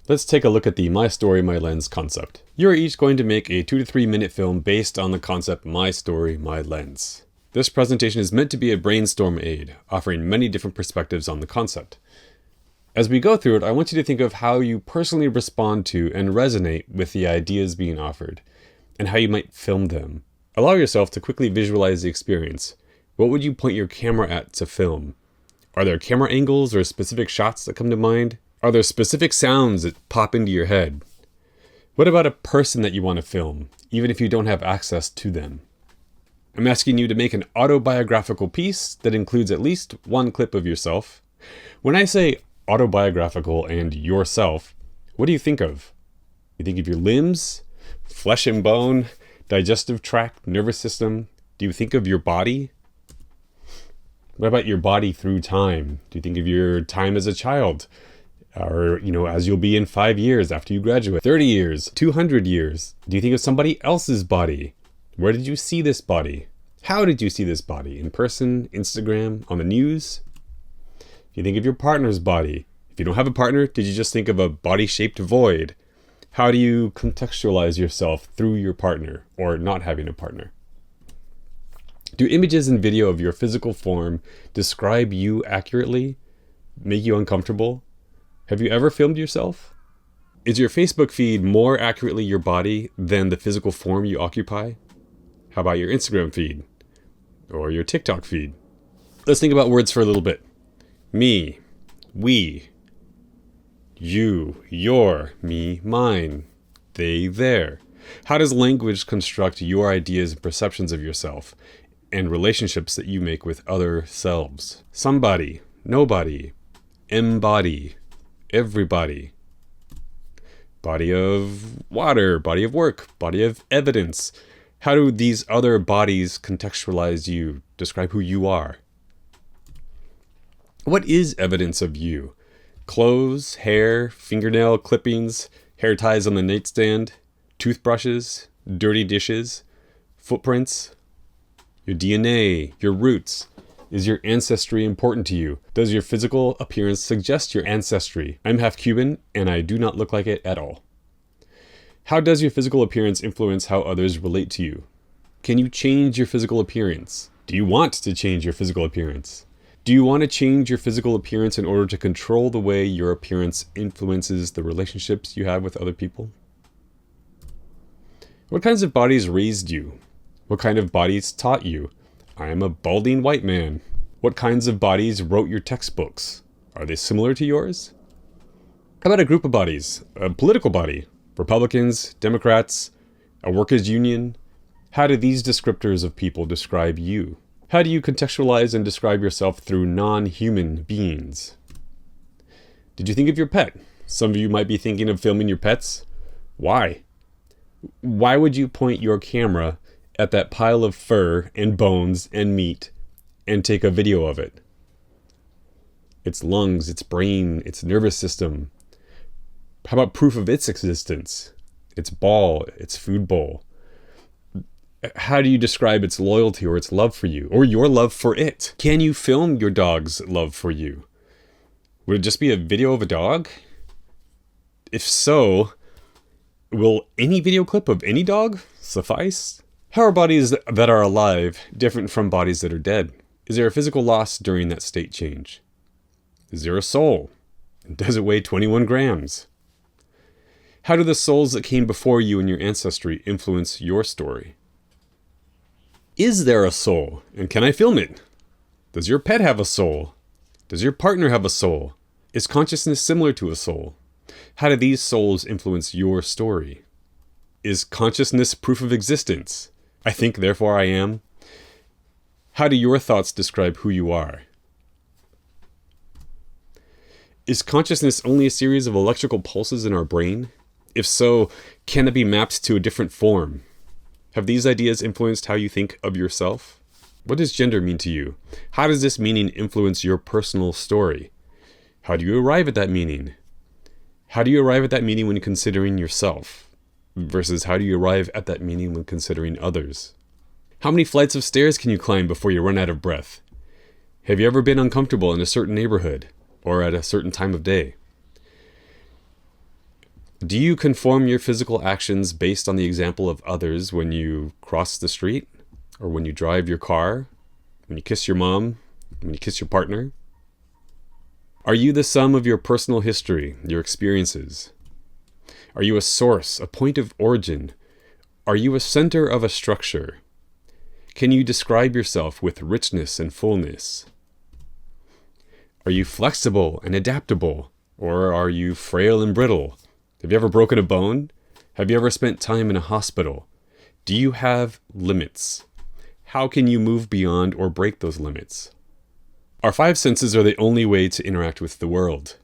Let's take a look at the My Story, My Lens concept. You are each going to make a 2 to 3 minute film based on the concept My Story, My Lens. This presentation is meant to be a brainstorm aid, offering many different perspectives on the concept. As we go through it, I want you to think of how you personally respond to and resonate with the ideas being offered, and how you might film them. Allow yourself to quickly visualize the experience. What would you point your camera at to film? Are there camera angles or specific shots that come to mind? Are there specific sounds that pop into your head? What about a person that you want to film, even if you don't have access to them? I'm asking you to make an autobiographical piece that includes at least one clip of yourself. When I say autobiographical and yourself, what do you think of? You think of your limbs, flesh and bone, digestive tract, nervous system? Do you think of your body? What about your body through time? Do you think of your time as a child? Or, as you'll be in 5 years after you graduate, 30 years, 200 years. Do you think of somebody else's body? Where did you see this body? How did you see this body? In person, Instagram, on the news? Do you think of your partner's body? If you don't have a partner, did you just think of a body-shaped void? How do you contextualize yourself through your partner or not having a partner? Do images and video of your physical form describe you accurately? Make you uncomfortable? Have you ever filmed yourself? Is your Facebook feed more accurately your body than the physical form you occupy? How about your Instagram feed? Or your TikTok feed? Let's think about words for a little bit. Me, we, you, your, me, mine, they, their. How does language construct your ideas and perceptions of yourself and relationships that you make with other selves? Somebody, nobody, embody, everybody. Body of water, body of work, body of evidence. How do these other bodies contextualize you, describe who you are? What is evidence of you? Clothes, hair, fingernail clippings, hair ties on the nightstand, toothbrushes, dirty dishes, footprints, your DNA, your roots. Is your ancestry important to you? Does your physical appearance suggest your ancestry? I'm half Cuban, and I do not look like it at all. How does your physical appearance influence how others relate to you? Can you change your physical appearance? Do you want to change your physical appearance? Do you want to change your physical appearance in order to control the way your appearance influences the relationships you have with other people? What kinds of bodies raised you? What kind of bodies taught you? I am a balding white man. What kinds of bodies wrote your textbooks? Are they similar to yours? How about a group of bodies? A political body? Republicans, Democrats, a workers' union? How do these descriptors of people describe you? How do you contextualize and describe yourself through non-human beings? Did you think of your pet? Some of you might be thinking of filming your pets. Why? Why would you point your camera at that pile of fur and bones and meat and take a video of it? Its lungs, its brain, its nervous system. How about proof of its existence? Its ball, its food bowl. How do you describe its loyalty or its love for you or your love for it? Can you film your dog's love for you? Would it just be a video of a dog? If so, will any video clip of any dog suffice? How are bodies that are alive different from bodies that are dead? Is there a physical loss during that state change? Is there a soul? Does it weigh 21 grams? How do the souls that came before you in your ancestry influence your story? Is there a soul? And can I film it? Does your pet have a soul? Does your partner have a soul? Is consciousness similar to a soul? How do these souls influence your story? Is consciousness proof of existence? I think, therefore I am. How do your thoughts describe who you are? Is consciousness only a series of electrical pulses in our brain? If so, can it be mapped to a different form? Have these ideas influenced how you think of yourself? What does gender mean to you? How does this meaning influence your personal story? How do you arrive at that meaning? How do you arrive at that meaning when considering yourself? Versus how do you arrive at that meaning when considering others? How many flights of stairs can you climb before you run out of breath? Have you ever been uncomfortable in a certain neighborhood or at a certain time of day? Do you conform your physical actions based on the example of others when you cross the street, or when you drive your car, when you kiss your mom, when you kiss your partner? Are you the sum of your personal history, your experiences? Are you a source, a point of origin? Are you a center of a structure? Can you describe yourself with richness and fullness? Are you flexible and adaptable, or are you frail and brittle? Have you ever broken a bone? Have you ever spent time in a hospital? Do you have limits? How can you move beyond or break those limits? Our five senses are the only way to interact with the world.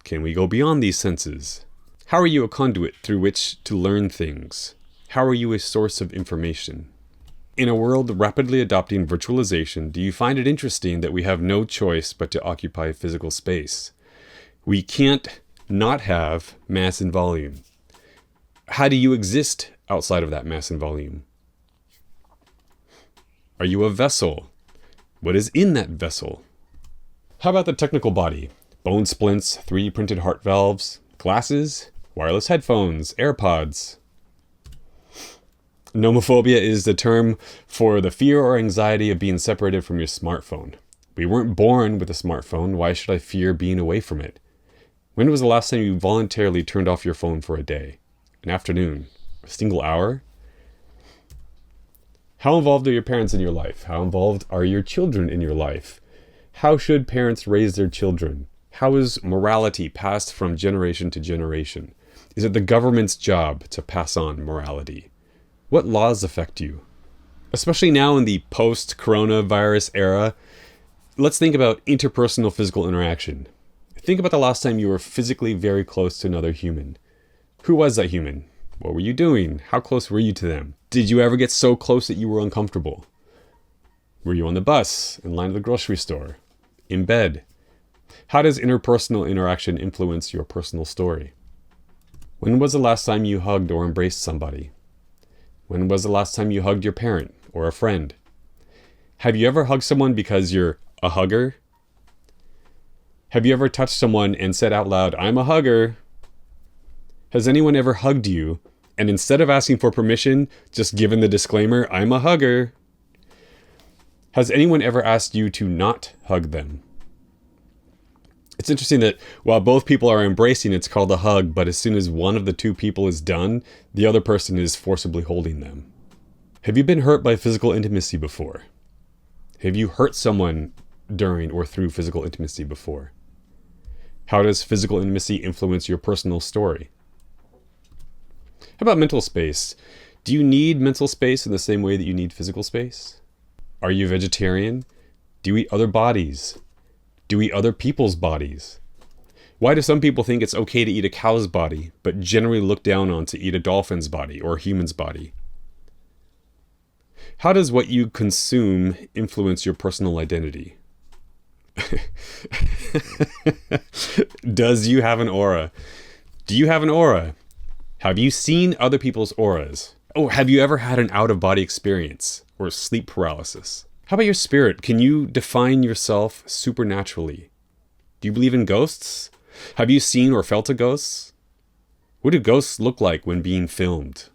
Can we go beyond these senses? How are you a conduit through which to learn things? How are you a source of information? In a world rapidly adopting virtualization, do you find it interesting that we have no choice but to occupy physical space? We can't not have mass and volume. How do you exist outside of that mass and volume? Are you a vessel? What is in that vessel? How about the technical body? Bone splints, 3D printed heart valves, glasses, wireless headphones, AirPods. Nomophobia is the term for the fear or anxiety of being separated from your smartphone. We weren't born with a smartphone. Why should I fear being away from it? When was the last time you voluntarily turned off your phone for a day, an afternoon, a single hour? How involved are your parents in your life? How involved are your children in your life? How should parents raise their children? How is morality passed from generation to generation? Is it the government's job to pass on morality? What laws affect you? Especially now in the post-coronavirus era, let's think about interpersonal physical interaction. Think about the last time you were physically very close to another human. Who was that human? What were you doing? How close were you to them? Did you ever get so close that you were uncomfortable? Were you on the bus, in line at the grocery store, in bed? How does interpersonal interaction influence your personal story? When was the last time you hugged or embraced somebody? When was the last time you hugged your parent or a friend? Have you ever hugged someone because you're a hugger? Have you ever touched someone and said out loud, "I'm a hugger"? Has anyone ever hugged you and instead of asking for permission, just given the disclaimer, "I'm a hugger"? Has anyone ever asked you to not hug them? It's interesting that while both people are embracing, it's called a hug, but as soon as one of the two people is done, the other person is forcibly holding them. Have you been hurt by physical intimacy before? Have you hurt someone during or through physical intimacy before? How does physical intimacy influence your personal story? How about mental space? Do you need mental space in the same way that you need physical space? Are you vegetarian? Do you eat other bodies? Do we eat other people's bodies? Why do some people think it's okay to eat a cow's body, but generally look down on to eat a dolphin's body or a human's body? How does what you consume influence your personal identity? Does you have an aura? Do you have an aura? Have you seen other people's auras? Or have you ever had an out-of-body experience or sleep paralysis? How about your spirit? Can you define yourself supernaturally? Do you believe in ghosts? Have you seen or felt a ghost? What do ghosts look like when being filmed?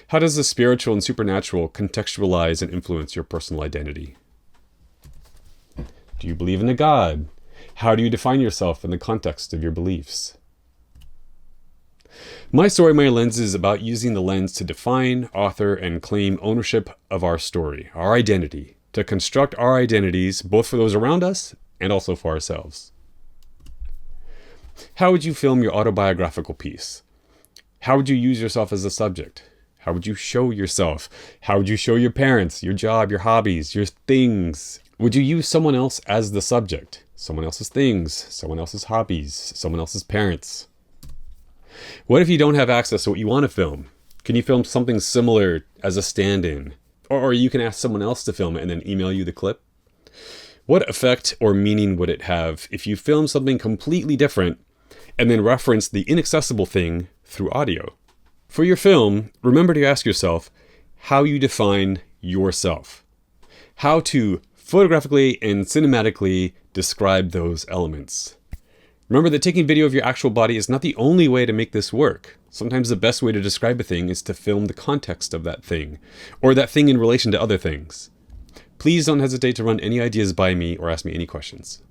How does the spiritual and supernatural contextualize and influence your personal identity? Do you believe in a God? How do you define yourself in the context of your beliefs? My Story, My Lens is about using the lens to define, author, and claim ownership of our story, our identity, to construct our identities both for those around us and also for ourselves. How would you film your autobiographical piece? How would you use yourself as a subject? How would you show yourself? How would you show your parents, your job, your hobbies, your things? Would you use someone else as the subject? Someone else's things, someone else's hobbies, someone else's parents? What if you don't have access to what you want to film? Can you film something similar as a stand-in? Or you can ask someone else to film it and then email you the clip? What effect or meaning would it have if you film something completely different and then reference the inaccessible thing through audio? For your film, remember to ask yourself how you define yourself. How to photographically and cinematically describe those elements. Remember that taking video of your actual body is not the only way to make this work. Sometimes the best way to describe a thing is to film the context of that thing, or that thing in relation to other things. Please don't hesitate to run any ideas by me or ask me any questions.